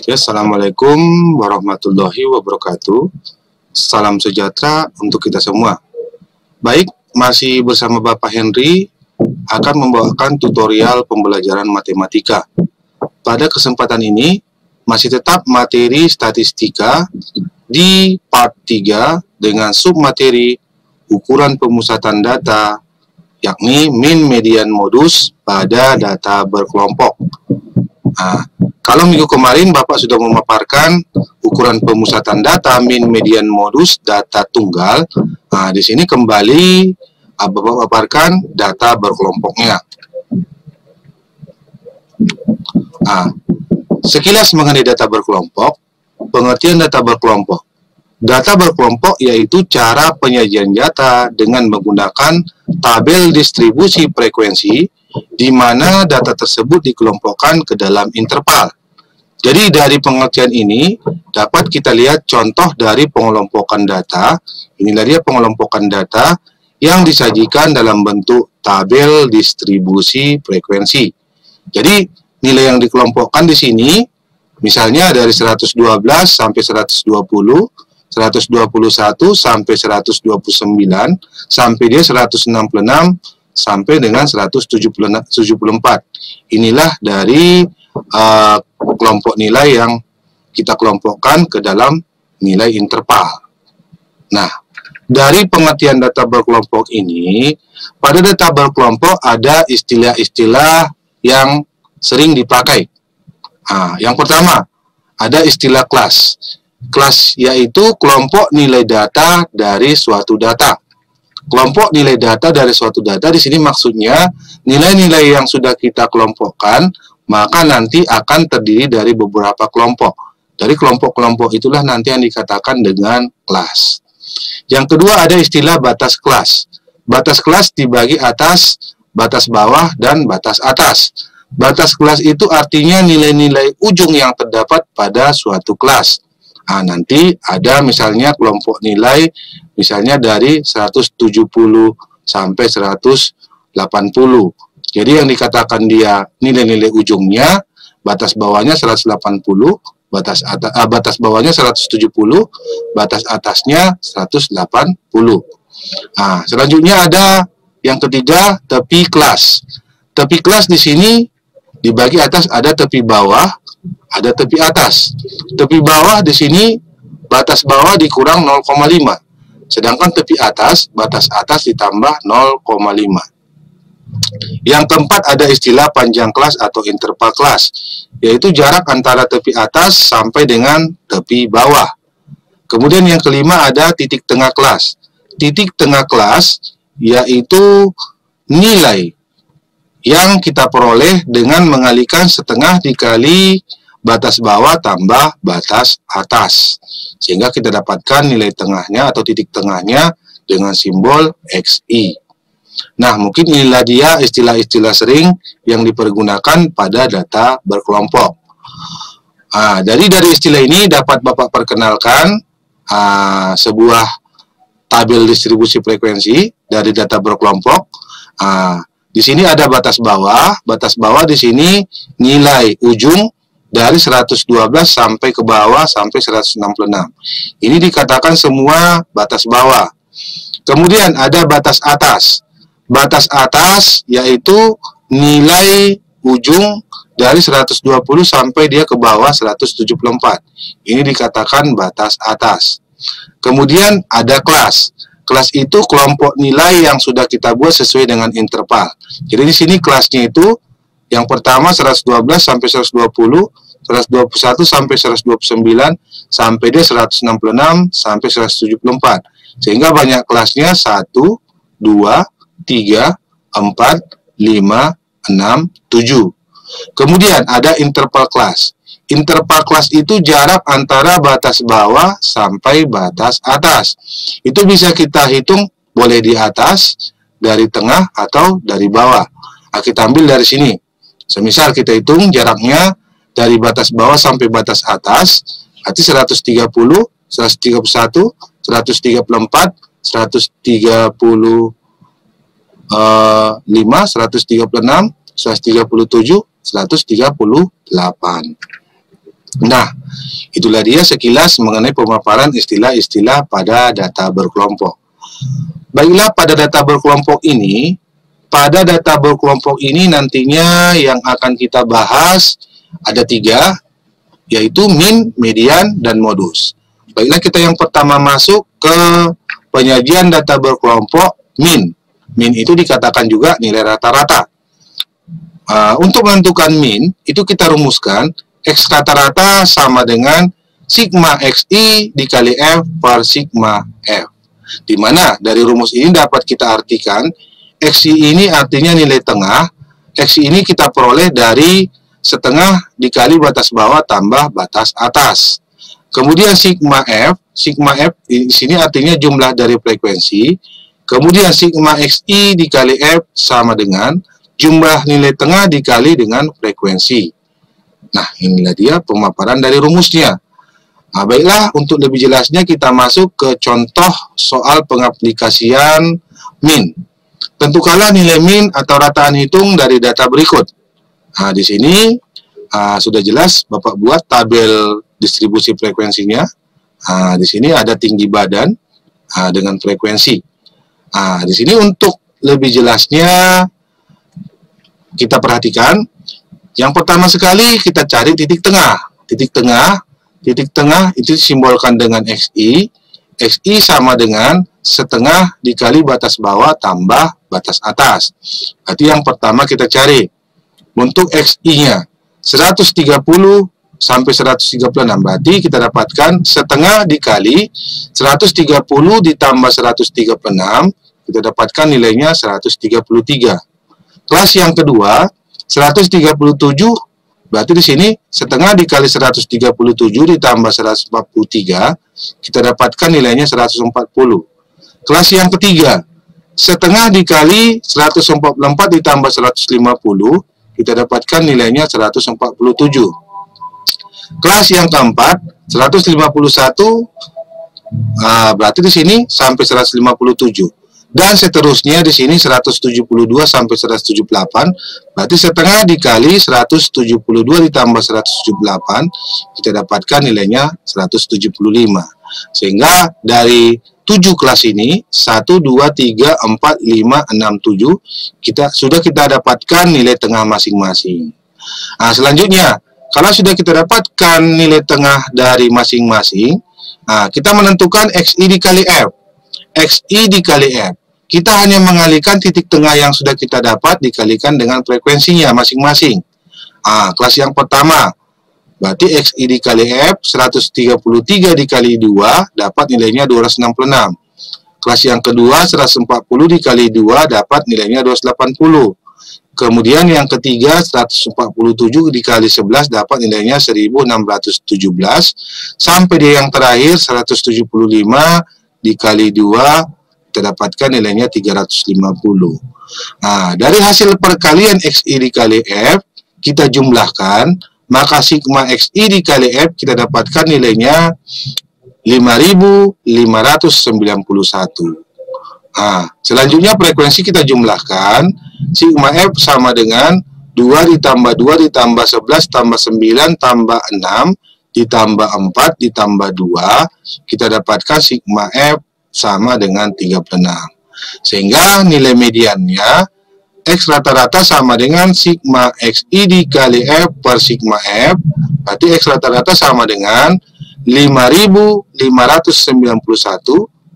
Oke, Assalamualaikum warahmatullahi wabarakatuh. Salam sejahtera untuk kita semua. Baik, masih bersama Bapak Henry akan membawakan tutorial pembelajaran matematika. Pada kesempatan ini, masih tetap materi statistika di part 3 dengan submateri ukuran pemusatan data, yakni mean, median, modus pada data berkelompok. Nah, kalau minggu kemarin Bapak sudah memaparkan ukuran pemusatan data, mean, median, modus, data tunggal. Nah, di sini kembali Bapak paparkan data berkelompoknya. Nah, sekilas mengenai data berkelompok, pengertian data berkelompok. Data berkelompok yaitu cara penyajian data dengan menggunakan tabel distribusi frekuensi, di mana data tersebut dikelompokkan ke dalam interval. Jadi dari pengertian ini dapat kita lihat contoh dari pengelompokan data. Inilah dia pengelompokan data yang disajikan dalam bentuk tabel distribusi frekuensi. Jadi nilai yang dikelompokkan di sini misalnya dari 112 sampai 120, 121 sampai 129, sampai dia 166 sampai dengan 174. Inilah dari kelompok nilai yang kita kelompokkan ke dalam nilai interval. Nah, dari pengertian data berkelompok ini, pada data berkelompok ada istilah-istilah yang sering dipakai. Nah, yang pertama, ada istilah kelas. Kelas yaitu kelompok nilai data dari suatu data. Kelompok nilai data dari suatu data di sini maksudnya nilai-nilai yang sudah kita kelompokkan, maka nanti akan terdiri dari beberapa kelompok. Dari kelompok-kelompok itulah nanti yang dikatakan dengan kelas. Yang kedua ada istilah batas kelas. Batas kelas dibagi atas, batas bawah, dan batas atas. Batas kelas itu artinya nilai-nilai ujung yang terdapat pada suatu kelas. Nah, nanti ada misalnya kelompok nilai misalnya dari 170 sampai 180. Jadi yang dikatakan dia nilai-nilai ujungnya, batas bawahnya 180, batas bawahnya 170, batas atasnya 180. Nah, selanjutnya ada yang ketiga, tepi kelas. Tepi kelas di sini dibagi atas ada tepi bawah, ada tepi atas. Tepi bawah di sini batas bawah dikurang 0,5. Sedangkan tepi atas, batas atas ditambah 0,5. Yang keempat ada istilah panjang kelas atau interval kelas, yaitu jarak antara tepi atas sampai dengan tepi bawah. Kemudian yang kelima ada titik tengah kelas. Titik tengah kelas yaitu nilai yang kita peroleh dengan mengalihkan setengah dikali batas bawah tambah batas atas, sehingga kita dapatkan nilai tengahnya atau titik tengahnya dengan simbol XI. Nah, mungkin inilah dia istilah-istilah sering yang dipergunakan pada data berkelompok. Nah, dari istilah ini dapat Bapak perkenalkan sebuah tabel distribusi frekuensi dari data berkelompok. Di sini ada batas bawah. Batas bawah di sini nilai ujung dari 112 sampai ke bawah sampai 166. Ini dikatakan semua batas bawah. Kemudian ada batas atas. Batas atas yaitu nilai ujung dari 120 sampai dia ke bawah 174. Ini dikatakan batas atas. Kemudian ada kelas. Kelas itu kelompok nilai yang sudah kita buat sesuai dengan interval. Jadi di sini kelasnya itu yang pertama 112 sampai 120, 121 sampai 129, sampai dia 166 sampai 174. Sehingga banyak kelasnya 1, 2, 3, 4, 5, 6, 7. Kemudian ada interval kelas. Interval kelas itu jarak antara batas bawah sampai batas atas. Itu bisa kita hitung boleh di atas, dari tengah, atau dari bawah. Nah, kita ambil dari sini. Semisal kita hitung jaraknya dari batas bawah sampai batas atas, berarti 130, 131, 134, 135, 136, 137, 138. Nah, itulah dia sekilas mengenai pemaparan istilah-istilah pada data berkelompok. Baiklah, pada data berkelompok ini nantinya yang akan kita bahas ada 3, yaitu min, median, dan modus. Baiklah, kita yang pertama masuk ke penyajian data berkelompok min. Min itu dikatakan juga nilai rata-rata. Untuk menentukan min, itu kita rumuskan X rata-rata sama dengan sigma XI dikali F per sigma F. Di mana dari rumus ini dapat kita artikan XI ini artinya nilai tengah. XI ini kita peroleh dari setengah dikali batas bawah tambah batas atas. Kemudian sigma F di sini artinya jumlah dari frekuensi. Kemudian sigma XI dikali F sama dengan jumlah nilai tengah dikali dengan frekuensi. Nah, inilah dia pemaparan dari rumusnya. Nah, baiklah, untuk lebih jelasnya kita masuk ke contoh soal pengaplikasian min. Tentukanlah nilai min atau rataan hitung dari data berikut. Nah, di sini sudah jelas Bapak buat tabel distribusi frekuensinya. Nah, di sini ada tinggi badan dengan frekuensi. Nah, di sini untuk lebih jelasnya kita perhatikan. Yang pertama sekali kita cari titik tengah. Titik tengah itu disimbolkan dengan XI. XI sama dengan setengah dikali batas bawah tambah batas atas. Berarti yang pertama kita cari. Untuk XI-nya 130 sampai 136. Berarti kita dapatkan setengah dikali 130 ditambah 136. Kita dapatkan nilainya 133. Kelas yang kedua 137, berarti di sini setengah dikali 137 ditambah 143, kita dapatkan nilainya 140. Kelas yang ketiga, setengah dikali 144 ditambah 150, kita dapatkan nilainya 147. Kelas yang keempat, 151, berarti di sini sampai 157. Dan seterusnya di sini 172 sampai 178, berarti setengah dikali 172 ditambah 178, kita dapatkan nilainya 175. Sehingga dari 7 kelas ini, 1, 2, 3, 4, 5, 6, 7, kita dapatkan nilai tengah masing-masing. Nah, selanjutnya, kalau sudah kita dapatkan nilai tengah dari masing-masing, kita menentukan XI dikali F. XI dikali F. Kita hanya mengalihkan titik tengah yang sudah kita dapat dikalikan dengan frekuensinya masing-masing. Kelas yang pertama, berarti XI dikali F, 133 dikali 2, dapat nilainya 266. Kelas yang kedua, 140 dikali 2, dapat nilainya 280. Kemudian yang ketiga, 147 dikali 11, dapat nilainya 1617. Sampai di yang terakhir, 175 dikali 2, kita dapatkan nilainya 350. Nah, dari hasil perkalian XI dikali F, kita jumlahkan, maka sigma XI dikali F kita dapatkan nilainya 5591. Nah, selanjutnya frekuensi kita jumlahkan, sigma F sama dengan 2 ditambah 2 ditambah 11 tambah 9 tambah 6 ditambah 4 ditambah 2, kita dapatkan sigma F sama dengan 36. Sehingga nilai mediannya X rata-rata sama dengan sigma XI dikali F per sigma F. Berarti X rata-rata sama dengan 5591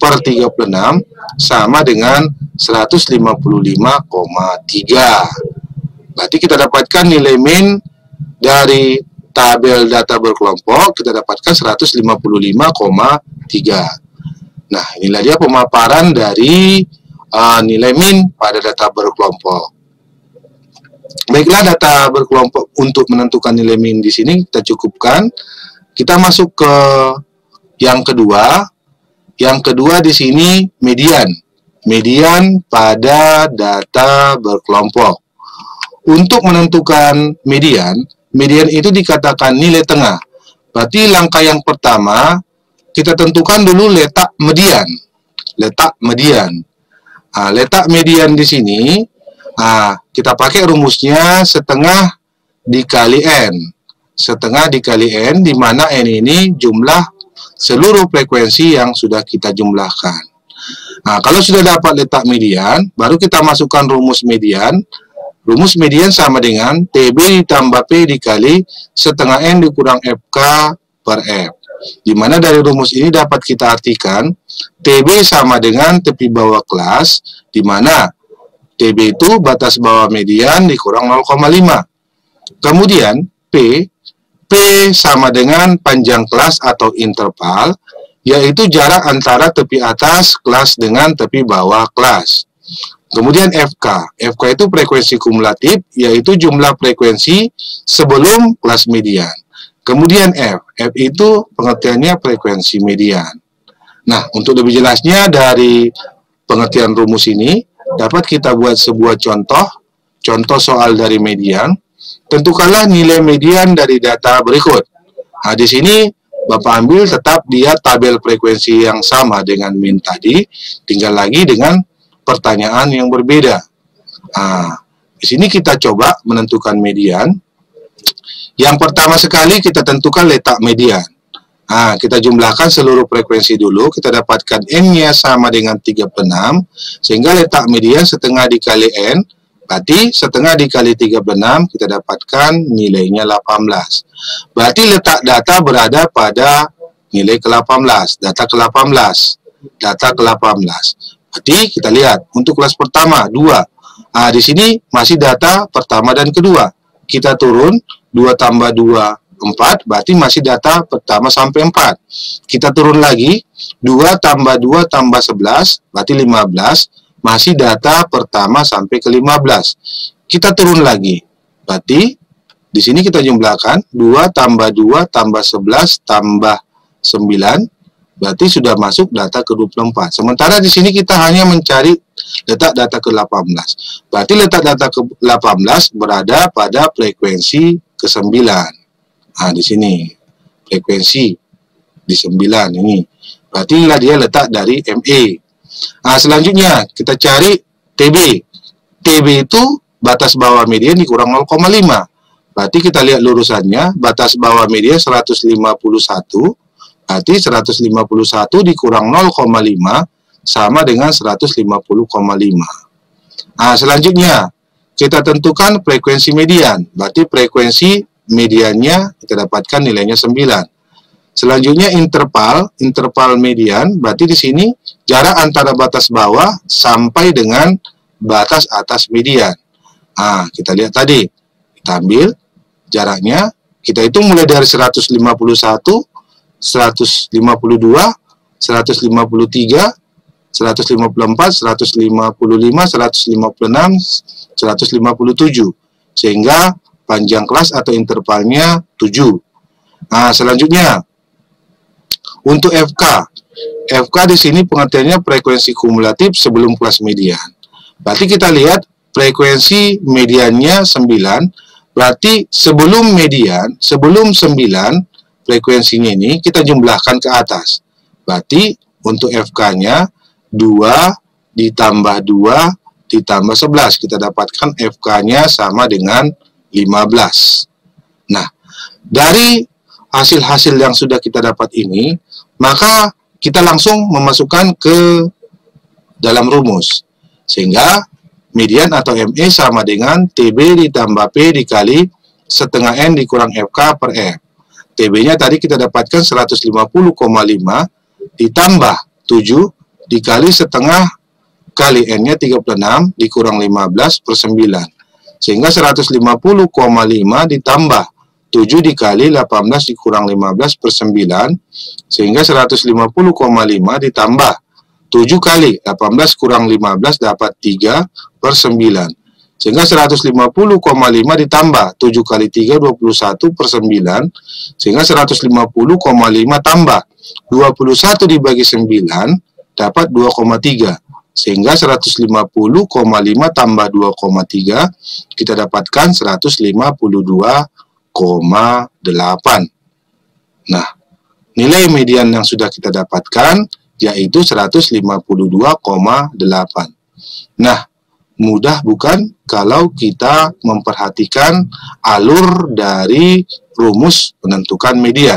per 36 sama dengan 155,3. Berarti kita dapatkan nilai min dari tabel data berkelompok, kita dapatkan 155,3. Nah, inilah dia pemaparan dari nilai min pada data berkelompok. Baiklah, data berkelompok untuk menentukan nilai min di sini kita cukupkan. Kita masuk ke yang kedua. Yang kedua di sini median. Median pada data berkelompok. Untuk menentukan median, median itu dikatakan nilai tengah. Berarti langkah yang pertama kita tentukan dulu letak median. Letak median. Letak median di sini kita pakai rumusnya setengah dikali N. setengah dikali N, di mana N ini jumlah seluruh frekuensi yang sudah kita jumlahkan. Nah, kalau sudah dapat letak median, baru kita masukkan rumus median. Rumus median sama dengan TB ditambah P dikali setengah N dikurang FK per F. Di mana dari rumus ini dapat kita artikan TB sama dengan tepi bawah kelas, di mana TB itu batas bawah median dikurang 0,5. Kemudian P sama dengan panjang kelas atau interval, yaitu jarak antara tepi atas kelas dengan tepi bawah kelas. Kemudian FK itu frekuensi kumulatif, yaitu jumlah frekuensi sebelum kelas median. Kemudian F itu pengertiannya frekuensi median. Nah, untuk lebih jelasnya dari pengertian rumus ini, dapat kita buat sebuah contoh soal dari median. Tentukanlah nilai median dari data berikut. Nah, di sini Bapak ambil tetap dia tabel frekuensi yang sama dengan min tadi, tinggal lagi dengan pertanyaan yang berbeda. Nah, di sini kita coba menentukan median. Yang pertama sekali kita tentukan letak median. Nah, kita jumlahkan seluruh frekuensi dulu, kita dapatkan N-nya sama dengan 36, sehingga letak median setengah dikali N, berarti setengah dikali 36, kita dapatkan nilainya 18. Berarti letak data berada pada nilai ke-18, data ke-18. Berarti kita lihat untuk kelas pertama 2. Nah, di sini masih data pertama dan kedua. Kita turun 2 tambah 2 4, berarti masih data pertama sampai 4. Kita turun lagi 2 tambah 2 tambah 11, berarti 15, masih data pertama sampai ke 15. Kita turun lagi. Berarti di sini kita jumlahkan 2 tambah 2 tambah 11 tambah 9, berarti sudah masuk data ke-24. Sementara di sini kita hanya mencari letak data ke-18. Berarti letak data ke-18 berada pada frekuensi ke-9. Nah, di sini frekuensi di 9 ini. Berarti inilah dia letak dari ME. Nah, selanjutnya kita cari TB. TB itu batas bawah median dikurang 0,5. Berarti kita lihat lurusannya, batas bawah median 151. Berarti 151 dikurang 0,5 sama dengan 150,5. Nah, selanjutnya kita tentukan frekuensi median. Berarti frekuensi mediannya kita dapatkan nilainya 9. Selanjutnya interval median, berarti di sini jarak antara batas bawah sampai dengan batas atas median. Nah, kita lihat tadi, kita ambil jaraknya, kita hitung mulai dari 151, 152, 153, 154, 155, 156, 157. Sehingga panjang kelas atau intervalnya 7. Nah, selanjutnya untuk FK di sini pengertiannya frekuensi kumulatif sebelum kelas median. Berarti kita lihat frekuensi mediannya 9. Berarti sebelum median, sebelum 9 frekuensinya ini kita jumlahkan ke atas. Berarti untuk FK-nya 2 ditambah 2 ditambah 11. Kita dapatkan FK-nya sama dengan 15. Nah, dari hasil-hasil yang sudah kita dapat ini, maka kita langsung memasukkan ke dalam rumus. Sehingga median atau ME sama dengan TB ditambah P dikali setengah N dikurang FK per F. TB-nya tadi kita dapatkan 150,5 ditambah 7 dikali setengah kali N-nya 36 dikurang 15 per 9. Sehingga 150,5 ditambah 7 dikali 18 dikurang 15 per 9. Sehingga 150,5 ditambah 7 kali 18 kurang 15 dapat 3 per 9. Sehingga 150,5 ditambah 7 kali 3, 21 per 9. Sehingga 150,5 tambah 21 dibagi 9 dapat 2,3. Sehingga 150,5 tambah 2,3 kita dapatkan 152,8. Nah, nilai median yang sudah kita dapatkan yaitu 152,8. Nah, Mudah bukan kalau kita memperhatikan alur dari rumus menentukan median.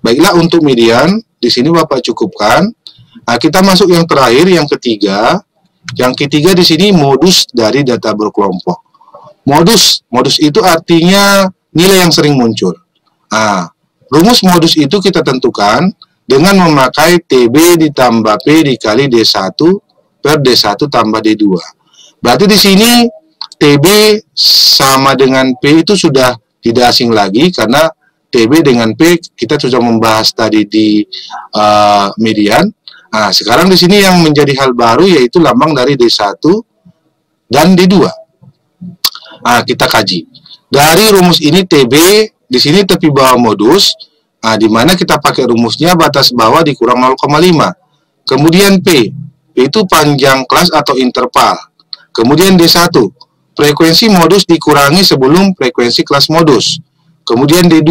Baiklah, untuk median di sini Bapak cukupkan. Nah, kita masuk yang terakhir, yang ketiga. Yang ketiga di sini modus dari data berkelompok. Modus itu artinya nilai yang sering muncul. Nah, rumus modus itu kita tentukan dengan memakai TB ditambah P dikali D1 per D1 tambah D2. Berarti di sini TB sama dengan P itu sudah tidak asing lagi, karena TB dengan P kita sudah membahas tadi di median. Nah, sekarang di sini yang menjadi hal baru yaitu lambang dari D1 dan D2. Nah, kita kaji. Dari rumus ini TB, di sini tepi bawah modus, di mana kita pakai rumusnya batas bawah dikurang 0,5. Kemudian P itu panjang kelas atau interval. Kemudian D1, frekuensi modus dikurangi sebelum frekuensi kelas modus. Kemudian D2,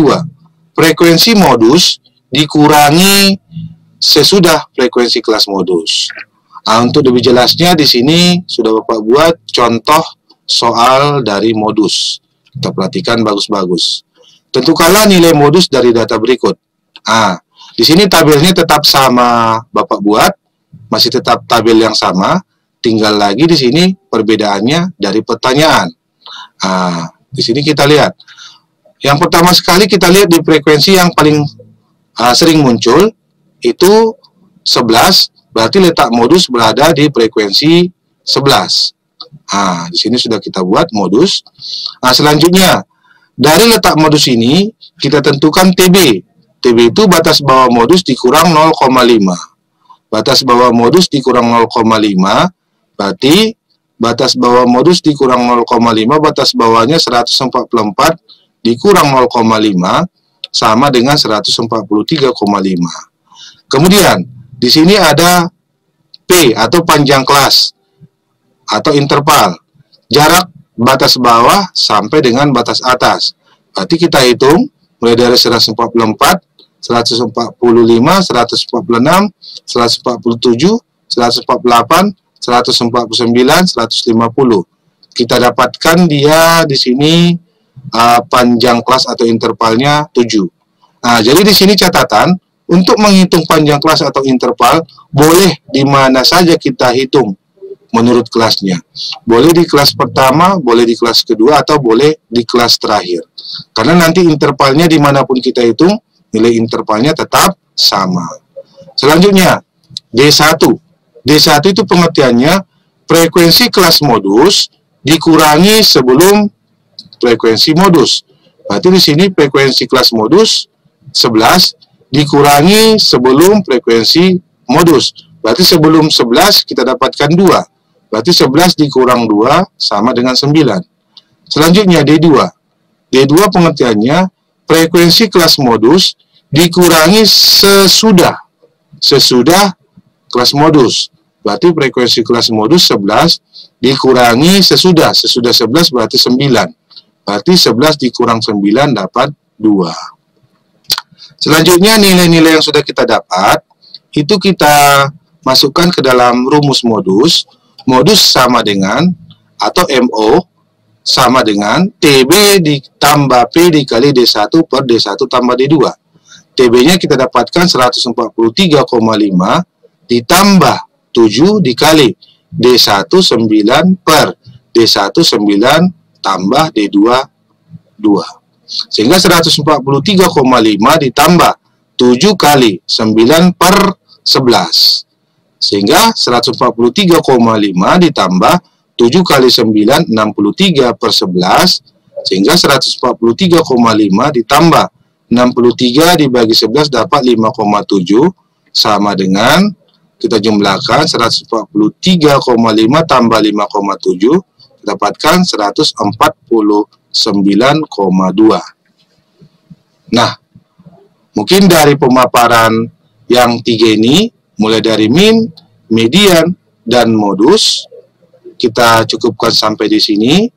frekuensi modus dikurangi sesudah frekuensi kelas modus. Nah, untuk lebih jelasnya di sini sudah Bapak buat contoh soal dari modus. Kita perhatikan bagus-bagus. Tentukanlah nilai modus dari data berikut. Nah, di sini tabelnya tetap sama Bapak buat, masih tetap tabel yang sama, tinggal lagi di sini perbedaannya dari pertanyaan. Nah, di sini kita lihat. Yang pertama sekali kita lihat di frekuensi yang paling sering muncul itu 11, berarti letak modus berada di frekuensi 11. Nah, di sini sudah kita buat modus. Nah, selanjutnya dari letak modus ini kita tentukan TB. TB itu batas bawah modus dikurang 0,5. Batas bawah modus dikurang 0,5, berarti batas bawah modus dikurang 0,5, batas bawahnya 144 dikurang 0,5 sama dengan 143,5. Kemudian di sini ada P atau panjang kelas atau interval, jarak batas bawah sampai dengan batas atas. Berarti kita hitung mulai dari 144, 145, 146, 147, 148, 149, 150. Kita dapatkan dia di sini panjang kelas atau intervalnya 7. Nah, jadi di sini catatan, untuk menghitung panjang kelas atau interval, boleh di mana saja kita hitung menurut kelasnya. Boleh di kelas pertama, boleh di kelas kedua, atau boleh di kelas terakhir. Karena nanti intervalnya dimanapun kita hitung, nilai intervalnya tetap sama. Selanjutnya, D1. D1 itu pengertiannya frekuensi kelas modus dikurangi sebelum frekuensi modus. Berarti di sini frekuensi kelas modus 11 dikurangi sebelum frekuensi modus. Berarti sebelum 11 kita dapatkan 2. Berarti 11 dikurang 2 sama dengan 9. Selanjutnya D2. D2 pengertiannya frekuensi kelas modus dikurangi sesudah kelas modus. Berarti frekuensi kelas modus 11 dikurangi sesudah 11 berarti 9. Berarti 11 dikurang 9 dapat 2. Selanjutnya nilai-nilai yang sudah kita dapat itu kita masukkan ke dalam rumus modus. Modus sama dengan atau MO sama dengan TB ditambah P dikali D1 per D1 tambah D2. TB-nya kita dapatkan 143,5 ditambah 7 dikali D1 9 per D1 9 tambah D2 2. Sehingga 143,5 ditambah 7 kali 9 per 11. Sehingga 143,5 ditambah 7 kali 9, 63 per 11. Sehingga 143,5 ditambah 63 dibagi 11 dapat 5,7. Sama dengan, kita jumlahkan 143,5 tambah 5,7. Dapatkan 149,2. Nah, mungkin dari pemaparan yang 3 ini, mulai dari min, median, dan modus, kita cukupkan sampai di sini.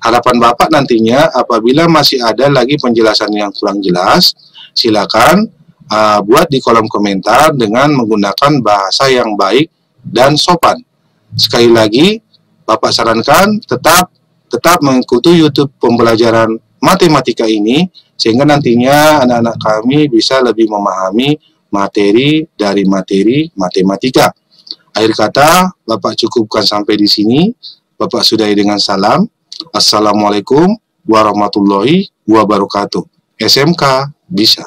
Harapan Bapak nantinya apabila masih ada lagi penjelasan yang kurang jelas, silakan buat di kolom komentar dengan menggunakan bahasa yang baik dan sopan. Sekali lagi, Bapak sarankan tetap mengikuti YouTube pembelajaran matematika ini, sehingga nantinya anak-anak kami bisa lebih memahami materi dari materi matematika. Akhir kata, Bapak cukupkan sampai di sini. Bapak sudahi dengan salam. Assalamualaikum warahmatullahi wabarakatuh. SMK bisa.